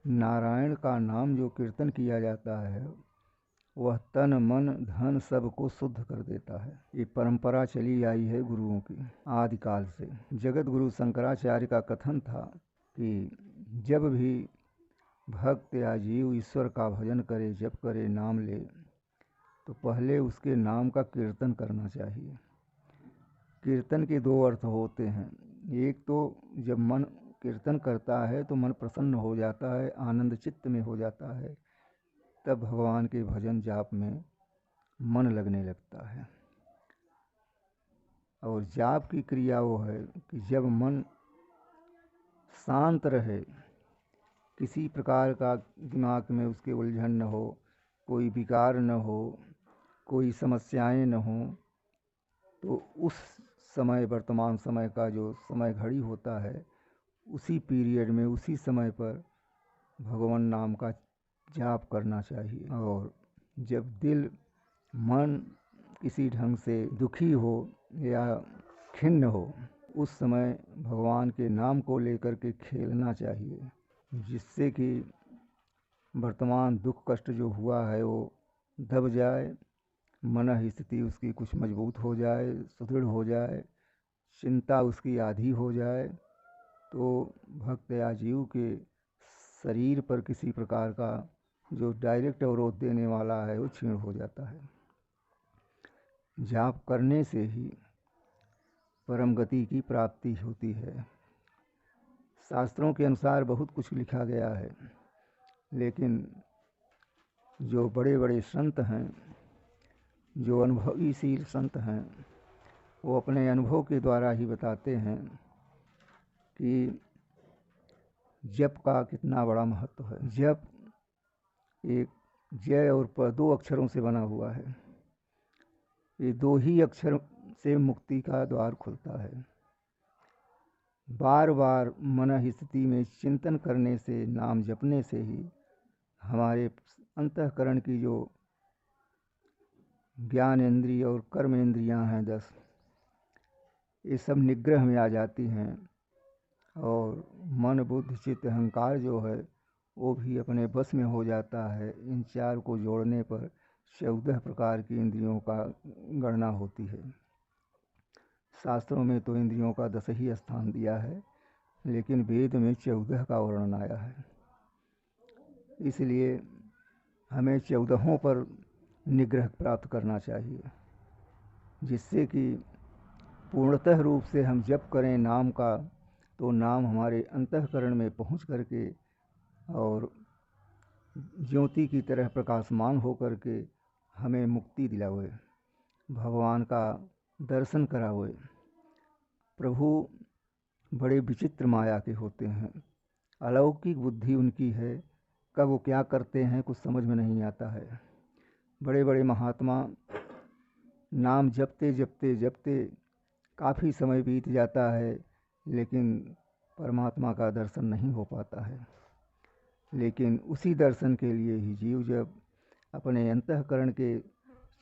नारायण का नाम जो कीर्तन किया जाता है वह तन मन धन सबको शुद्ध कर देता है। ये परंपरा चली आई है गुरुओं की आदिकाल से। जगत गुरु शंकराचार्य का कथन था कि जब भी भक्त या जीव ईश्वर का भजन करे, जप करे, नाम ले, तो पहले उसके नाम का कीर्तन करना चाहिए। कीर्तन के दो अर्थ होते हैं। एक तो जब मन कीर्तन करता है तो मन प्रसन्न हो जाता है, आनंद चित्त में हो जाता है, तब भगवान के भजन जाप में मन लगने लगता है। और जाप की क्रिया वो है कि जब मन शांत रहे, किसी प्रकार का दिमाग में उसके उलझन न हो, कोई विकार न हो, कोई समस्याएं न हो, तो उस समय, वर्तमान समय का जो समय घड़ी होता है, उसी पीरियड में, उसी समय पर भगवान नाम का जाप करना चाहिए। और जब दिल मन किसी ढंग से दुखी हो या खिन्न हो, उस समय भगवान के नाम को लेकर के खेलना चाहिए, जिससे कि वर्तमान दुख कष्ट जो हुआ है वो दब जाए, मन स्थिति उसकी कुछ मजबूत हो जाए, सुदृढ़ हो जाए, चिंता उसकी आधी हो जाए, तो भक्त या जीव के शरीर पर किसी प्रकार का जो डायरेक्ट अवरोध देने वाला है वो क्षीण हो जाता है। जाप करने से ही परम गति की प्राप्ति होती है। शास्त्रों के अनुसार बहुत कुछ लिखा गया है, लेकिन जो बड़े बड़े संत हैं, जो अनुभवीशील संत हैं, वो अपने अनुभव के द्वारा ही बताते हैं कि जप का कितना बड़ा महत्व है। जप एक जय और प दो अक्षरों से बना हुआ है। ये दो ही अक्षर से मुक्ति का द्वार खुलता है। बार बार मन स्थिति में चिंतन करने से, नाम जपने से ही हमारे अंतःकरण की जो ज्ञान इंद्रिय और कर्म इंद्रियां हैं 10, ये सब निग्रह में आ जाती हैं, और मन बुद्धि चित्त अहंकार जो है वो भी अपने बस में हो जाता है। इन चार को जोड़ने पर 14 प्रकार की इंद्रियों का गणना होती है। शास्त्रों में तो इंद्रियों का 10 ही स्थान दिया है, लेकिन वेद में 14 का वर्णन आया है। इसलिए हमें 14 पर निग्रह प्राप्त करना चाहिए, जिससे कि पूर्णतः रूप से हम जप करें नाम का, तो नाम हमारे अंतःकरण में पहुंच करके और ज्योति की तरह प्रकाशमान हो करके हमें मुक्ति दिलावे, भगवान का दर्शन करावे। प्रभु बड़े विचित्र माया के होते हैं, अलौकिक बुद्धि उनकी है, कब वो क्या करते हैं कुछ समझ में नहीं आता है। बड़े बड़े महात्मा नाम जपते जपते जपते काफ़ी समय बीत जाता है, लेकिन परमात्मा का दर्शन नहीं हो पाता है। लेकिन उसी दर्शन के लिए ही जीव जब अपने अंतःकरण के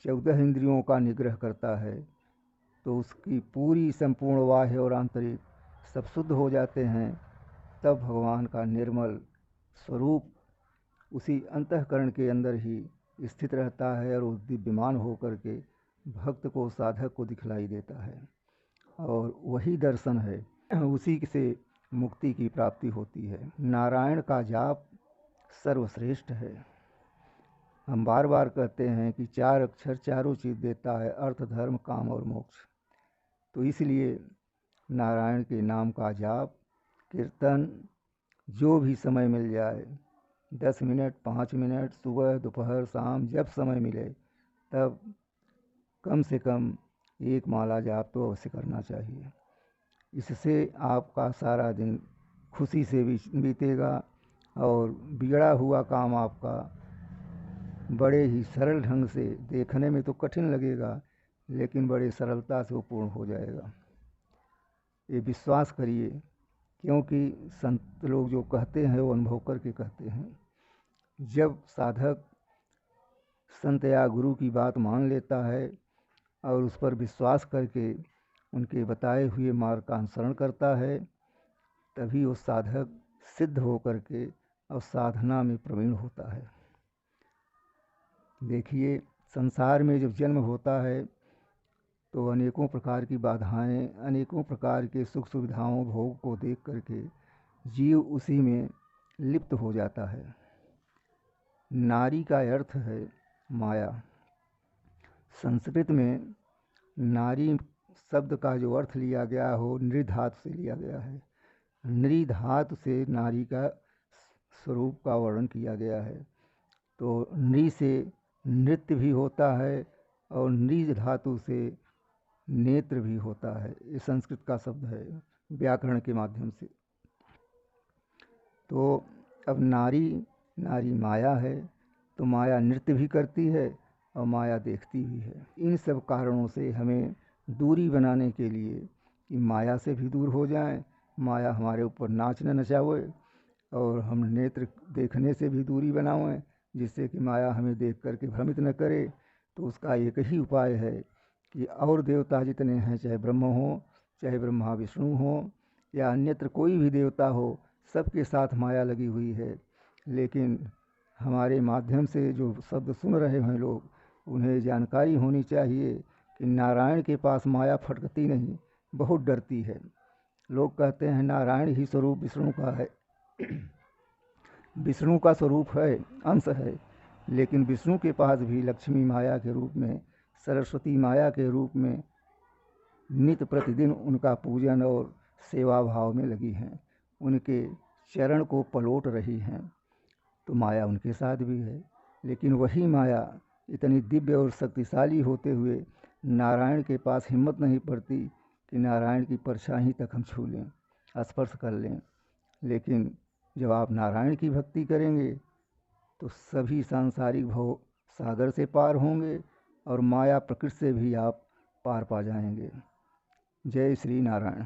14 इंद्रियों का निग्रह करता है, तो उसकी पूरी संपूर्ण बाह्य और आंतरिक सब शुद्ध हो जाते हैं। तब भगवान का निर्मल स्वरूप उसी अंतःकरण के अंदर ही स्थित रहता है, और उस दिव्यमान हो करके भक्त को, साधक को दिखलाई देता है, और वही दर्शन है, उसी से मुक्ति की प्राप्ति होती है। नारायण का जाप सर्वश्रेष्ठ है। हम बार बार कहते हैं कि 4 अक्षर चारों चीज़ देता है, अर्थ धर्म काम और मोक्ष। तो इसलिए नारायण के नाम का जाप, कीर्तन जो भी समय मिल जाए, 10 मिनट 5 मिनट, सुबह दोपहर शाम, जब समय मिले तब कम से कम 1 माला जाप तो अवश्य करना चाहिए। इससे आपका सारा दिन खुशी से बीतेगा, और बिगड़ा हुआ काम आपका बड़े ही सरल ढंग से, देखने में तो कठिन लगेगा लेकिन बड़े सरलता से वो पूर्ण हो जाएगा। ये विश्वास करिए, क्योंकि संत लोग जो कहते हैं वो अनुभव करके कहते हैं। जब साधक संत या गुरु की बात मान लेता है और उस पर विश्वास करके उनके बताए हुए मार्ग का अनुसरण करता है, तभी वो साधक सिद्ध हो करके और साधना में प्रवीण होता है। देखिए, संसार में जब जन्म होता है तो अनेकों प्रकार की बाधाएं, अनेकों प्रकार के सुख सुविधाओं भोग को देख करके जीव उसी में लिप्त हो जाता है। नारी का अर्थ है माया। संस्कृत में नारी शब्द का जो अर्थ लिया गया हो नृ धातु से लिया गया है। नृ धातु से नारी का स्वरूप का वर्णन किया गया है। तो नृ से नृत्य भी होता है और नृ धातु से नेत्र भी होता है। ये संस्कृत का शब्द है व्याकरण के माध्यम से। तो अब नारी माया है, तो माया नृत्य भी करती है और माया देखती भी है। इन सब कारणों से हमें दूरी बनाने के लिए कि माया से भी दूर हो जाएं, माया हमारे ऊपर नाच न नचावे और हम नेत्र देखने से भी दूरी बनावें, जिससे कि माया हमें देख करके भ्रमित न करे। तो उसका एक ही उपाय है कि और देवता जितने हैं, चाहे ब्रह्म हो, चाहे ब्रह्मा विष्णु हो या अन्यत्र कोई भी देवता हो, सबके साथ माया लगी हुई है। लेकिन हमारे माध्यम से जो शब्द सुन रहे हैं लोग, उन्हें जानकारी होनी चाहिए कि नारायण के पास माया फटकती नहीं, बहुत डरती है। लोग कहते हैं नारायण ही स्वरूप विष्णु का है। विष्णु का स्वरूप है, अंश है, लेकिन विष्णु के पास भी लक्ष्मी माया के रूप में, सरस्वती माया के रूप में नित्य प्रतिदिन उनका पूजन और सेवा भाव में लगी हैं, उनके चरण को पलोट रही हैं। तो माया उनके साथ भी है, लेकिन वही माया इतनी दिव्य और शक्तिशाली होते हुए नारायण के पास हिम्मत नहीं पड़ती कि नारायण की परछाई तक हम छू लें, स्पर्श कर लें। लेकिन जब आप नारायण की भक्ति करेंगे तो सभी सांसारिक भव सागर से पार होंगे और माया प्रकृति से भी आप पार पा जाएंगे। जय श्री नारायण।